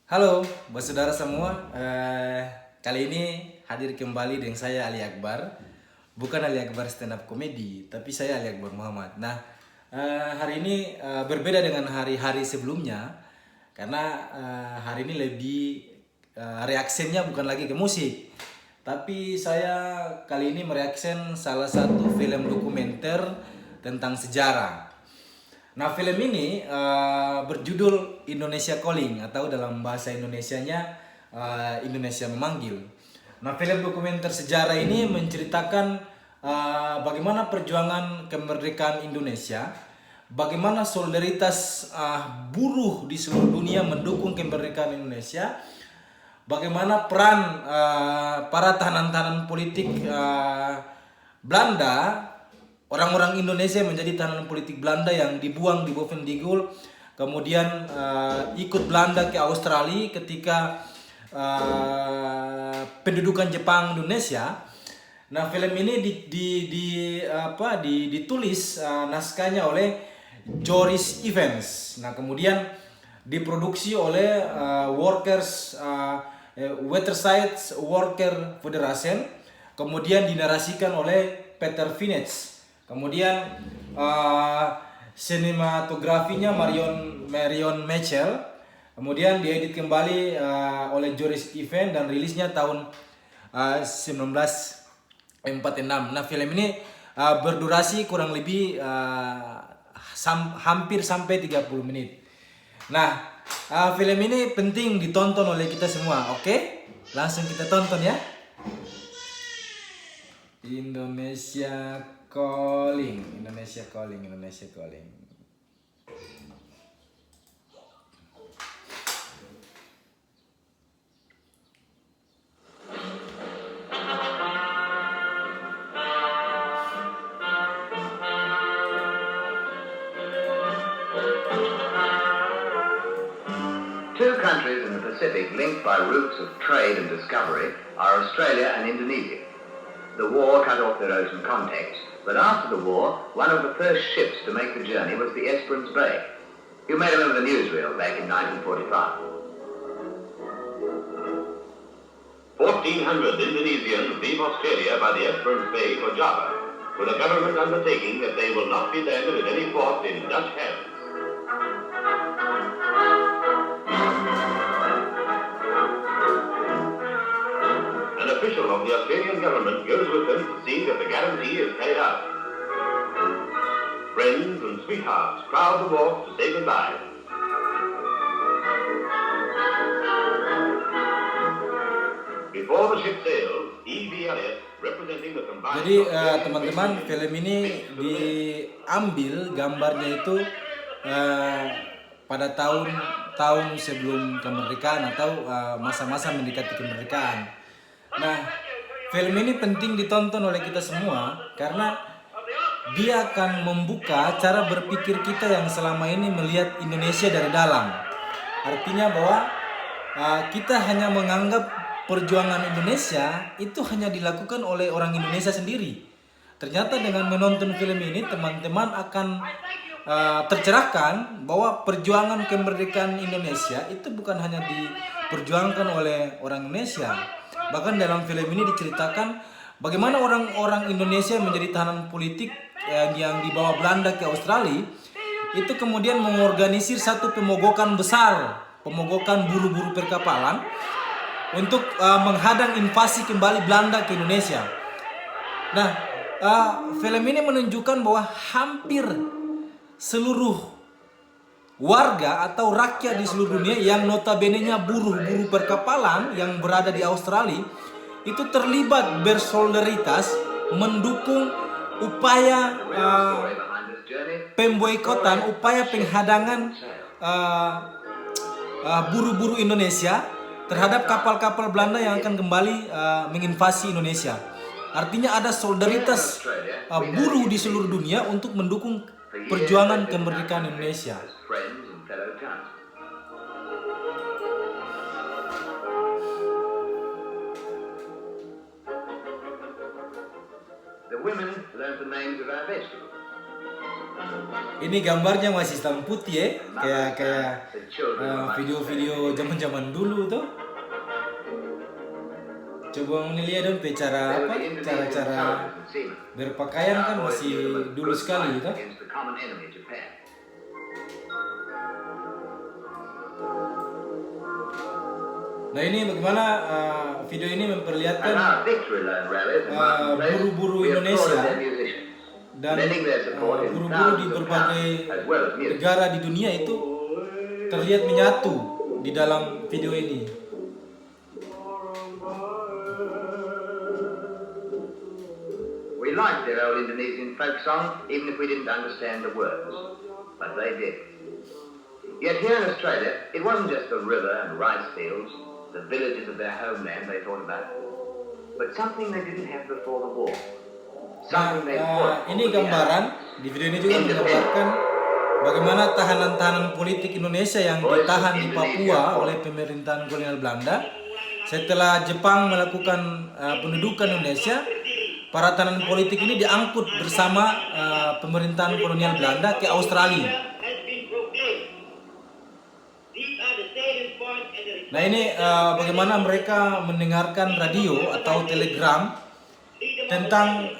Halo, buat saudara semua. Kali ini hadir kembali dengan saya Ali Akbar. Bukan Ali Akbar stand up comedy, tapi saya Ali Akbar Muhammad. Nah, hari ini berbeda dengan hari-hari sebelumnya karena hari ini lebih reaksinya bukan lagi ke musik, tapi saya kali ini mereaction salah satu film dokumenter tentang sejarah. Nah, film ini berjudul Indonesia Calling atau dalam bahasa Indonesianya Indonesia Memanggil. Nah, film dokumenter sejarah ini menceritakan bagaimana perjuangan kemerdekaan Indonesia, bagaimana solidaritas buruh di seluruh dunia mendukung kemerdekaan Indonesia, bagaimana peran para tahanan-tahanan politik Belanda, orang-orang Indonesia menjadi tahanan politik Belanda yang dibuang di Bovendigul, kemudian ikut Belanda ke Australia ketika pendudukan Jepang Indonesia. Nah, film ini ditulis naskahnya oleh Joris Evans. Nah, kemudian diproduksi oleh Waterside Worker Federation, kemudian dinarasikan oleh Peter Vinets. Kemudian sinematografinya Marion Mitchell. Kemudian diedit kembali oleh Joris Evans dan rilisnya tahun 1946. Nah, film ini berdurasi kurang lebih hampir sampai 30 menit. Nah, film ini penting ditonton oleh kita semua. Oke? Langsung kita tonton ya. Indonesia Calling. Two countries in the Pacific linked by routes of trade and discovery are Australia and Indonesia. The war cut off their ocean contacts, but after the war, one of the first ships to make the journey was the Esperance Bay. You may remember the newsreel back in 1945. 1,400 Indonesians leave Australia by the Esperance Bay for Java, with a government undertaking that they will not be landed at any port in Dutch hands. An official of the Australian government goes with them to see that the guarantee is carried out. Friends and sweethearts crowd the wharf to say goodbye. Before the ship sails, E.V. Elliot, representing the combined... Jadi teman-teman, film ini diambil gambarnya itu pada tahun sebelum kemerdekaan atau masa-masa mendekati kemerdekaan. Nah, film ini penting ditonton oleh kita semua karena dia akan membuka cara berpikir kita yang selama ini melihat Indonesia dari dalam. Artinya bahwa kita hanya menganggap perjuangan Indonesia itu hanya dilakukan oleh orang Indonesia sendiri. Ternyata dengan menonton film ini teman-teman akan tercerahkan bahwa perjuangan kemerdekaan Indonesia itu bukan hanya diperjuangkan oleh orang Indonesia. Bahkan dalam film ini diceritakan bagaimana orang-orang Indonesia menjadi tahanan politik yang dibawa Belanda ke Australia itu kemudian mengorganisir satu pemogokan besar, pemogokan buru-buru perkapalan untuk menghadang invasi kembali Belanda ke Indonesia. Nah, film ini menunjukkan bahwa hampir seluruh warga atau rakyat di seluruh dunia yang notabene-nya buruh-buruh perkapalan yang berada di Australia itu terlibat bersolidaritas mendukung upaya pemboikotan, upaya penghadangan buruh-buruh Indonesia terhadap kapal-kapal Belanda yang akan kembali menginvasi Indonesia. Artinya ada solidaritas buruh di seluruh dunia untuk mendukung perjuangan kemerdekaan Indonesia. The women learned the names of our vegetables. Ini gambarnya masih hitam putih ya, kayak video-video zaman-zaman dulu tuh. Coba lihat dong cara apa? Cara berpakaian kan masih dulu sekali gitu. Nah ini bagaimana video ini memperlihatkan buru-buru Indonesia dan buru-buru di berbagai negara di dunia itu terlihat menyatu di dalam video ini. We liked their old Indonesian folk song, even if we didn't understand the words. But they did. Yet here in Australia, it wasn't just the river and rice fields, the villages of their homeland they thought about, but something they didn't have before the war. Something they fought ini gambaran di video ini juga menggambarkan bagaimana tahanan-tahanan politik Indonesia yang ditahan di Papua oleh pemerintahan kolonial Belanda. Setelah Jepang melakukan pendudukan Indonesia, para tahanan politik ini diangkut bersama pemerintahan kolonial Belanda ke Australia. Nah ini bagaimana mereka mendengarkan radio atau telegram tentang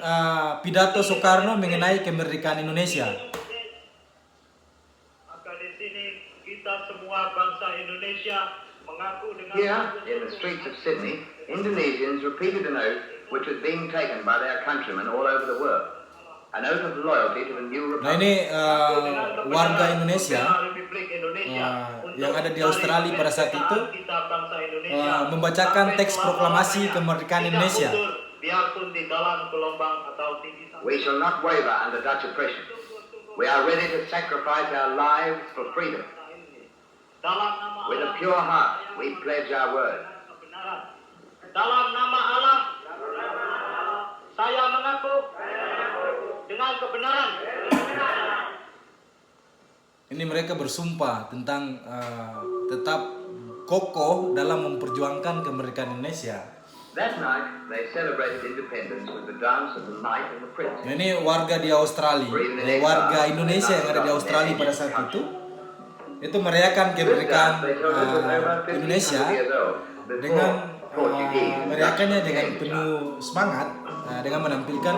pidato Soekarno mengenai kemerdekaan Indonesia. Maka di sini kita semua bangsa Indonesia mengaku dengan Here, in the streets of Sydney, Indonesians repeated an oath which was being taken by their countrymen all over the world. An oath of loyalty to the new Nah republic. ini warga Indonesia yang ada di Australia pada saat itu membacakan teks proklamasi kemerdekaan Indonesia. Biarpun di dalam gelombang atau tinggi. We shall not waver under Dutch oppression. We are ready to sacrifice our lives for freedom. Dalam nama With a pure heart, we pledge our word. kebenaran. Dalam nama Allah, saya mengaku dengan kebenaran. Ini mereka bersumpah tentang tetap kokoh dalam memperjuangkan kemerdekaan Indonesia. That night, they celebrated independence with the dance of the knight and the prince. Nah, ini warga di Australia, warga Indonesia yang ada di Australia pada saat itu merayakan kemerdekaan Indonesia dengan merayakannya dengan penuh semangat dengan menampilkan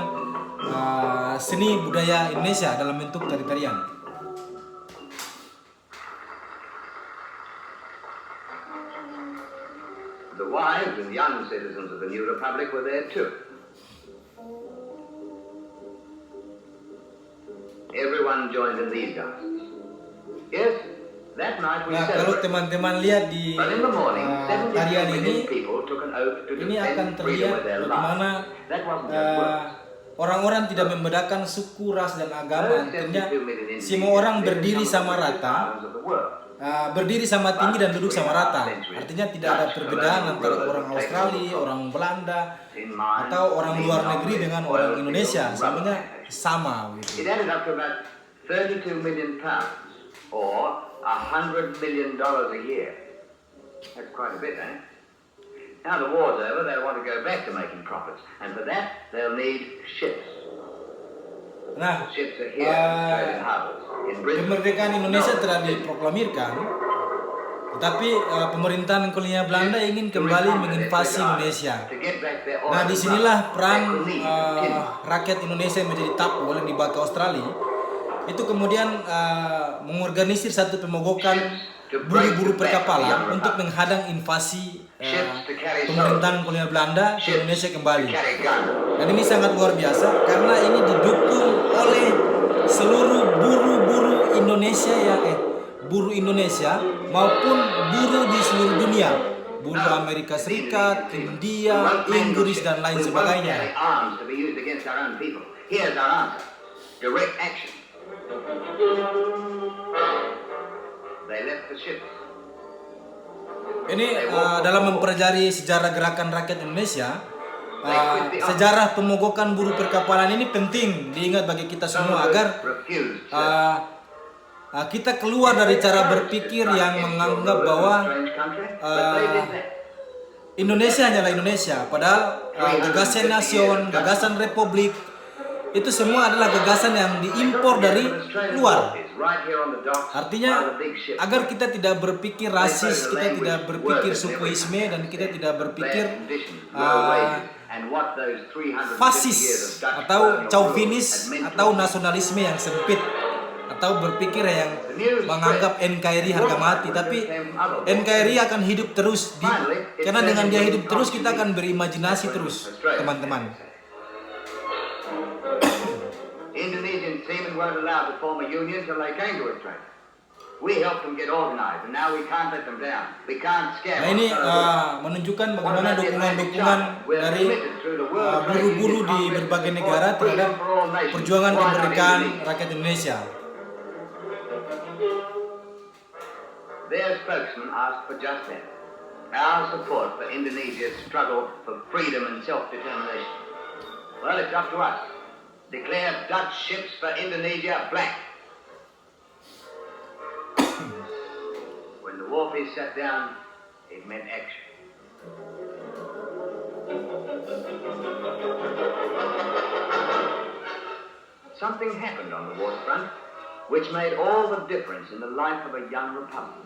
seni budaya Indonesia dalam bentuk tari-tarian. The wives and young citizens of the new republic were there too. Everyone joined in these dances. Yes, that night we Nah, kalau celebrated. teman-teman lihat di But in the morning, 72 tarian ini, million people took an oath to ini akan defend freedom terlihat with their bagaimana lives. That wasn't just words. orang-orang tidak membedakan suku, ras, dan agama. Artinya semua orang berdiri sama rata, berdiri sama tinggi dan duduk sama rata. Artinya tidak ada perbedaan antara orang Australia, orang Belanda, atau orang luar negeri dengan orang Indonesia. Semuanya sama. It Gitu. added up to about 32 million pounds, or $100 million a year. That's quite a bit, eh? Now the war's over, they'll want to go back to making profits, and for that they'll need ships. Nah, Ships are here in Australian harbours. In Brisbane, kemerdekaan Indonesia telah diproklamirkan, tetapi pemerintahan kolonial Belanda ingin kembali menginvasi Indonesia. to get back their oil Nah, and disinilah rubber, peran they will need timber. rakyat Indonesia yang menjadi tapu oleh dibawa ke Australia. Itu kemudian mengorganisir satu pemogokan buru-buru perkapalan untuk menghadang invasi pemerintahan kolonial Belanda ke Indonesia kembali. Carry guns. Dan ini sangat luar biasa karena ini didukung oleh seluruh buruh-buruh Indonesia buruh Indonesia maupun buruh di seluruh dunia, buruh Amerika Serikat, India, Inggris dan lain sebagainya. Arms to be used against our own people. Here's our answer. Direct action. They left the ships. Ini dalam mempelajari sejarah gerakan rakyat Indonesia, sejarah pemogokan buruh perkapalan ini penting diingat bagi kita semua agar Refused kita keluar dari cara berpikir yang menganggap bahwa Indonesia hanyalah Indonesia, padahal gagasan nasion, gagasan republik itu semua adalah gagasan yang diimpor dari luar. Artinya agar kita tidak berpikir rasis, kita tidak berpikir sukuisme, dan kita tidak berpikir fasis atau chauvinis atau nasionalisme yang sempit, atau berpikir yang menganggap NKRI harga mati. Tapi NKRI akan hidup terus karena dengan dia hidup terus kita akan berimajinasi terus, teman-teman. Indonesian seamen weren't allowed to form a union till they came to Australia. We helped them get organized, and now we can't let them down. We can't scare Nah, ini menunjukkan bagaimana dukungan-dukungan dari buruh-buruh di berbagai negara terhadap perjuangan kemerdekaan rakyat Indonesia. Their spokesman asked for just that. Our support for Indonesia's struggle for freedom and self-determination. Well, it's up to us. Declare Dutch ships for Indonesia blank. When the war peace sat down, it meant action. Something happened on the waterfront which made all the difference in the life of a young republic.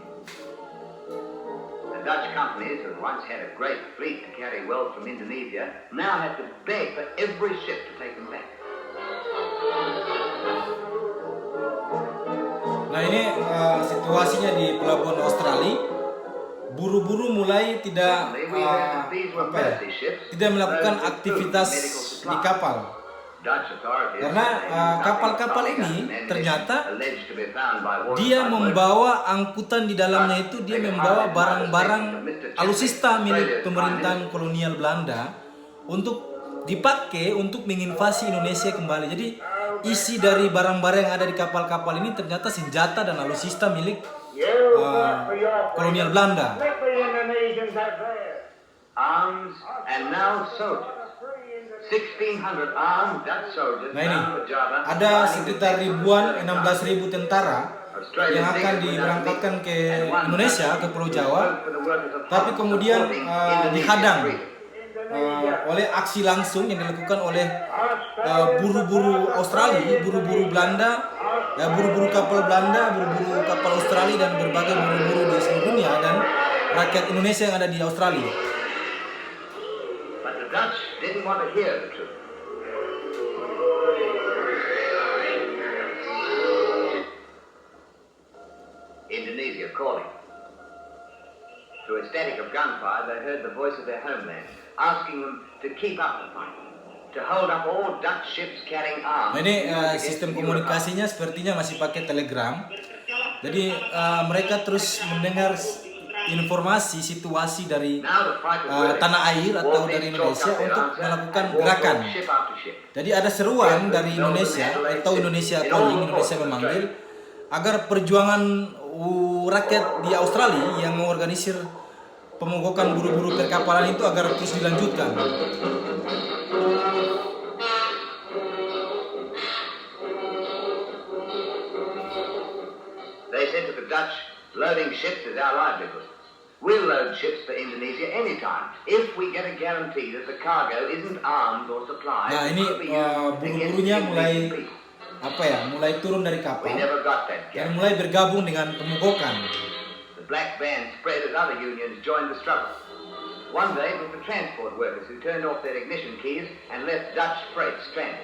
The Dutch companies, who once had a great fleet to carry wealth from Indonesia, now had to beg for every ship to take them back. Nah, ini situasinya di pelabuhan Australia. Buruh-buruh mulai tidak tidak melakukan aktivitas di kapal. Karena kapal-kapal ini ternyata dia membawa angkutan di dalamnya itu, dia membawa barang-barang alutsista milik pemerintahan kolonial Belanda untuk dipakai untuk menginvasi Indonesia kembali. Jadi isi dari barang-barang yang ada di kapal-kapal ini ternyata senjata dan alutsista milik kolonial Belanda. Arms and now soldiers. 1,600 armed Dutch soldiers. Nah, ini ada sekitar 16.000 tentara yang akan diberangkatkan ke Indonesia, ke Pulau Jawa, tapi kemudian dihadang oleh aksi langsung yang dilakukan oleh buruh-buruh Australia, buruh-buruh Belanda, buruh-buruh kapal Belanda, buruh-buruh kapal Australia, dan berbagai buruh-buruh di seluruh dunia dan rakyat Indonesia yang ada di Australia. But the Dutch didn't want to hear the truth. Indonesia calling. Through a static of gunfire, they heard the voice of their homeland, asking them to keep up the fight, to hold up all Dutch ships carrying arms. Nah, ini sistem komunikasinya sepertinya masih pakai telegram. Jadi mereka terus mendengar informasi situasi dari tanah air atau dari Indonesia untuk melakukan gerakan. Jadi ada seruan dari Indonesia atau Indonesia calling, Indonesia memanggil agar perjuangan rakyat di Australia yang mengorganisir pemogokan buruh-buruh perkapalan itu agar terus dilanjutkan. They said to the Dutch, loading ships is our livelihood. We'll load ships for Indonesia anytime if we get a guarantee that the cargo isn't armed or supplied. Nah, ini buruh-buruhnya mulai turun dari kapal dan mulai bergabung dengan pemogokan. The black band spread as other unions joined the struggle. One day it was the transport workers who turned off their ignition keys and left Dutch freight stranded.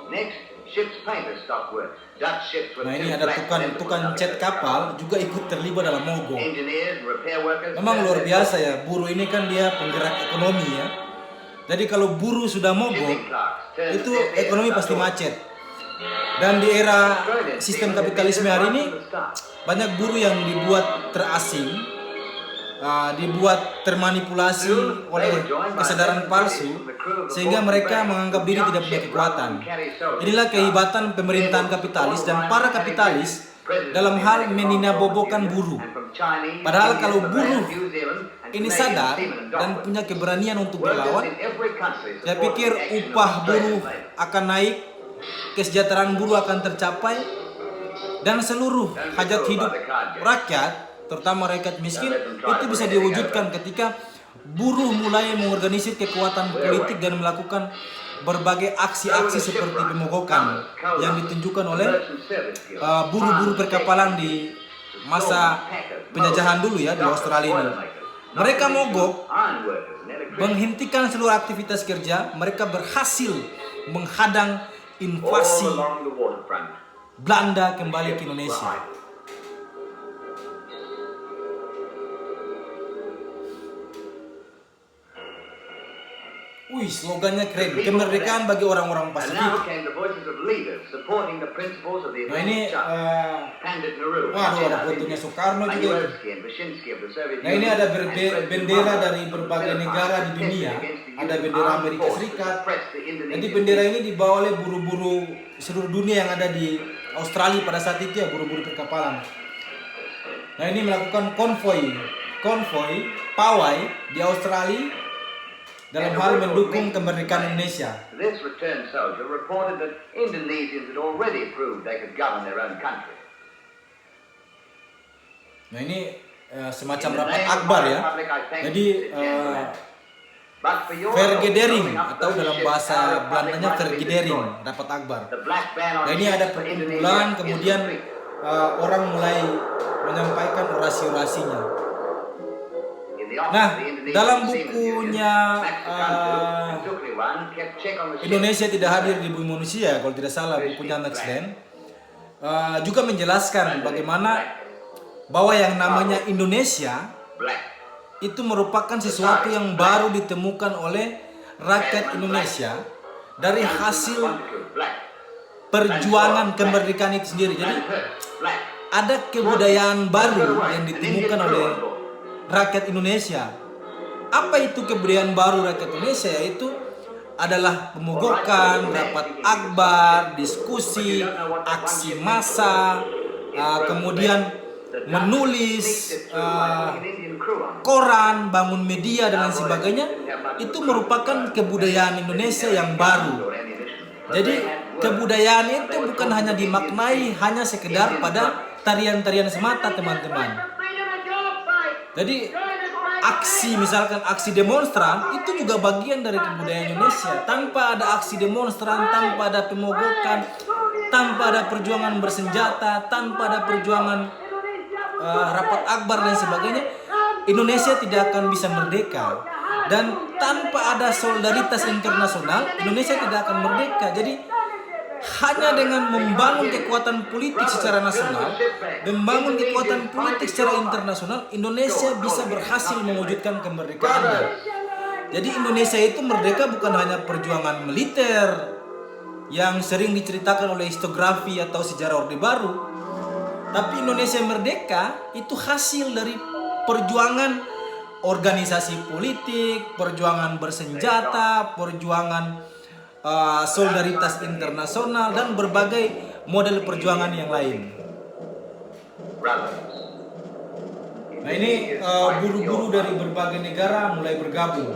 Next, ships painters stopped work. Dutch ships were Nah, ini ada tukang cat kapal juga ikut terlibat dalam mogok. Engineers and repair workers. Memang luar biasa ya, buruh ini kan dia penggerak ekonomi ya. Jadi kalau buruh sudah mogok, itu ekonomi pasti macet. Dan di era sistem kapitalisme hari ini, banyak buruh yang dibuat terasing, dibuat termanipulasi oleh kesadaran palsu, sehingga mereka menganggap diri tidak punya kekuatan. Inilah kehebatan pemerintahan kapitalis dan para kapitalis dalam hal meninabobokan buruh. Padahal kalau buruh ini sadar dan punya keberanian untuk berlawan, saya pikir upah buruh akan naik, kesejahteraan buruh akan tercapai, dan seluruh hajat hidup rakyat, terutama rakyat miskin, itu bisa diwujudkan ketika buruh mulai mengorganisir kekuatan politik dan melakukan berbagai aksi-aksi seperti pemogokan yang ditunjukkan oleh buruh-buruh perkapalan di masa penjajahan dulu ya di Australia ini. Mereka mogok menghentikan seluruh aktivitas kerja. Mereka berhasil menghadang invasi Belanda kembali ke Indonesia. Wih, slogannya keren. Kemerdekaan bagi orang-orang Pasifik. Now came the voices of leaders supporting the principles of the Nah ini, Pandit Nehru, waduh, ada fotonya Soekarno juga. Yeltsin, and Brzezinski of the Soviet Nah ini Union, ada and bendera dari berbagai negara di dunia. Ada bendera Amerika Serikat. Jadi bendera ini dibawa oleh buruh-buruh seluruh dunia yang ada di Australia pada saat itu ya, buruh-buruh perkapalan. Nah ini melakukan konvoi pawai di Australia dalam hal mendukung kemerdekaan Indonesia. This returned soldier reported that Indonesians had already proved they could govern their own country. Nah ini semacam rapat akbar ya. Jadi vergadering atau dalam bahasa Belandanya vergadering, rapat akbar. Nah ini ada perkumpulan, kemudian orang mulai menyampaikan orasi-orasinya. Nah, dalam bukunya Indonesia Tidak Hadir di Bumi Manusia, kalau tidak salah bukunya Nextland, juga menjelaskan bagaimana bahwa yang namanya Indonesia itu merupakan sesuatu yang baru ditemukan oleh rakyat Indonesia dari hasil perjuangan kemerdekaan itu sendiri. Jadi ada kebudayaan baru yang ditemukan oleh rakyat Indonesia. Apa itu kebudayaan baru rakyat Indonesia? Yaitu adalah pemogokan, rapat akbar, diskusi, aksi massa, kemudian menulis, koran, bangun media dan lain sebagainya. Itu merupakan kebudayaan Indonesia yang baru. Jadi kebudayaan itu bukan hanya dimaknai hanya sekedar pada tarian-tarian semata, teman-teman. Jadi aksi, misalkan aksi demonstran itu juga bagian dari kebudayaan Indonesia. Tanpa ada aksi demonstran, tanpa ada pemogokan, tanpa ada perjuangan bersenjata, tanpa ada perjuangan rapat akbar dan sebagainya, Indonesia tidak akan bisa merdeka. Dan tanpa ada solidaritas internasional, Indonesia tidak akan merdeka. Jadi hanya dengan membangun kekuatan politik secara nasional, membangun kekuatan politik secara internasional, Indonesia bisa berhasil mewujudkan kemerdekaannya. Jadi Indonesia itu merdeka bukan hanya perjuangan militer yang sering diceritakan oleh historiografi atau sejarah Orde Baru, tapi Indonesia merdeka itu hasil dari perjuangan organisasi politik, perjuangan bersenjata, perjuangan solidaritas internasional dan berbagai model perjuangan yang lain. Nah ini buruh-buruh dari berbagai negara mulai bergabung.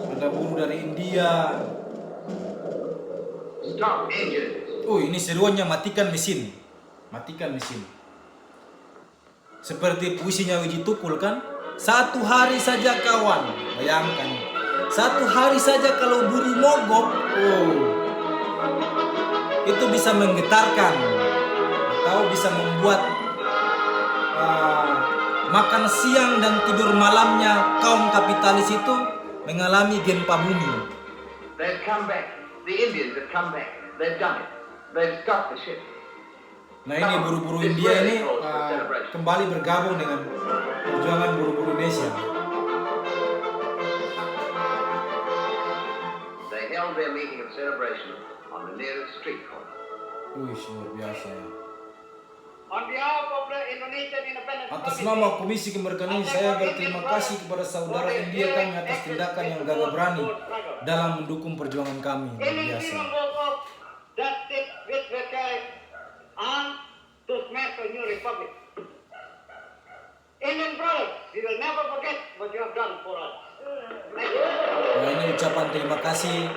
Ada buruh dari India. Ini seruannya matikan mesin. Matikan mesin. Seperti puisinya Wiji Tukul kan? Satu hari saja kawan. Bayangkan. Satu hari saja kalau buruh mogok, itu bisa menggetarkan atau bisa membuat makan siang dan tidur malamnya kaum kapitalis itu mengalami gempa bumi. They've come back. The Indians have come back. They've done it. They've stopped the ship. Nah ini buruh-buruh India ini kembali bergabung dengan perjuangan buruh-buruh Indonesia. Their meeting of celebration on the nearest street corner. Luar biasa ya. On behalf of the Indonesian Independence Atas nama Komisi Kemerdekaan ini, saya berterima kasih kepada saudara India kami atas tindakan yang gagah berani dalam mendukung perjuangan kami. Luar biasa. Indian brothers, we will never forget what you have done for us. Nah ini ucapan terima kasih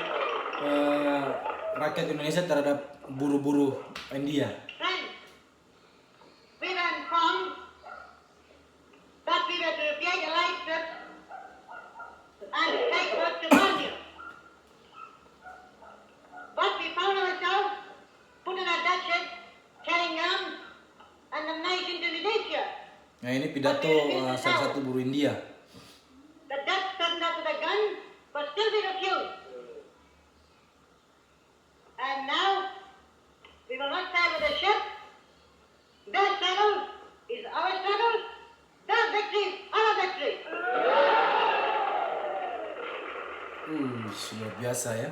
rakyat Indonesia terhadap buruh-buruh India. We were informed that we were to create a light pidato salah satu buruh India. The Dutch surrender to the gun, but still we refuse. And now, we will not sail with the ship. Their struggle is our struggle. Their victory is our victory. Luar biasa ya.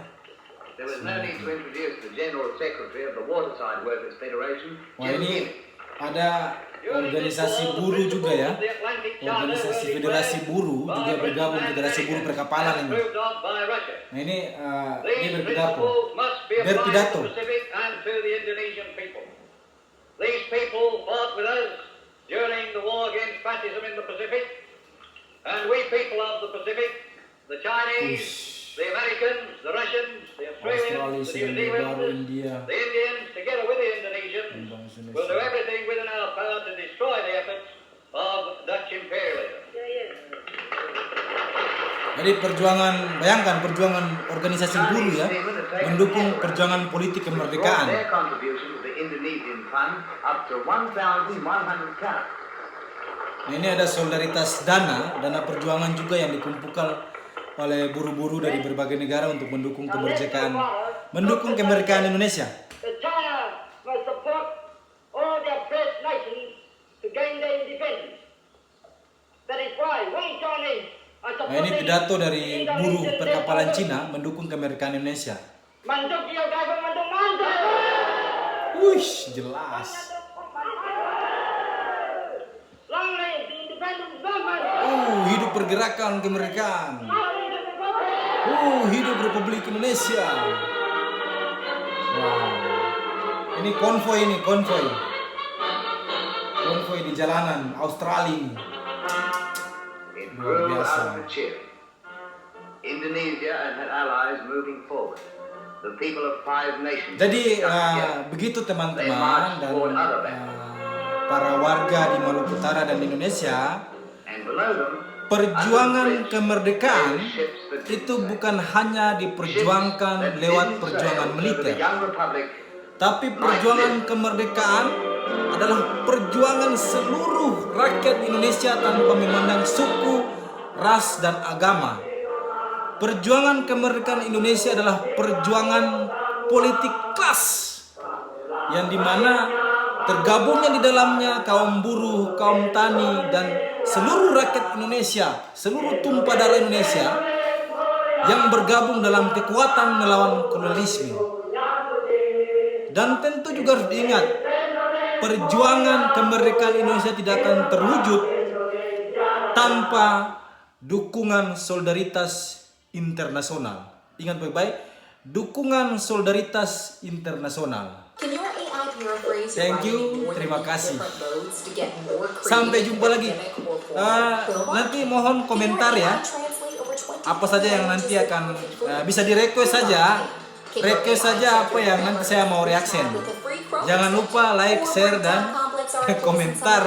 There was no need to introduce the General Secretary of the Waterside Workers Federation. Wah, ini ada organisasi buruh juga ya. Organisasi Federasi Buruh juga bergabung Federasi Buruh Perkapalan ini. Nah ini berpidato. These people fought with us during the war against fascism in the Pacific, and we people of the Pacific, the Chinese, the Americans, the Russians, the Australians, the New Zealanders, the Indians, together with the Indonesians, will do everything within our power to destroy the efforts of Dutch imperialism. Jadi bayangkan perjuangan organisasi buruh ya, mendukung perjuangan politik kemerdekaan. Their contribution to the Indonesian fund up to 1,100 carats. Nah, ini ada solidaritas dana perjuangan juga yang dikumpulkan oleh buruh-buruh dari berbagai negara untuk mendukung kemerdekaan Indonesia. China must support all the oppressed nations to gain their independence. That is why we join in. Nah, ini pidato dari buruh perkapalan Cina mendukung kemerdekaan Indonesia. Manduk dia driver, manduk. Wih, jelas. Long live the independent movement. Hidup pergerakan kemerdekaan. Hidup Republik Indonesia. Wow. Ini konvoy di jalanan Australia ini. Luar biasa. Indonesia and her allies moving forward. The people of 5 nations. Jadi begitu teman-teman dan para warga di Maluku Utara dan Indonesia, perjuangan kemerdekaan itu bukan hanya diperjuangkan lewat perjuangan militer, tapi perjuangan kemerdekaan adalah perjuangan seluruh rakyat Indonesia tanpa memandang suku, ras, dan agama. Perjuangan kemerdekaan Indonesia adalah perjuangan politik kelas yang dimana tergabungnya di dalamnya kaum buruh, kaum tani, dan seluruh rakyat Indonesia, seluruh tumpah darah Indonesia yang bergabung dalam kekuatan melawan kolonialisme. Dan tentu juga harus diingat, perjuangan kemerdekaan Indonesia tidak akan terwujud tanpa dukungan solidaritas internasional. Ingat baik-baik, dukungan solidaritas internasional. Thank you, terima kasih. Sampai jumpa lagi. Nanti mohon komentar ya. Apa saja yang nanti akan bisa di-request saja. Request saja apa yang nanti saya mau reaction. Jangan lupa like, share, dan komentar.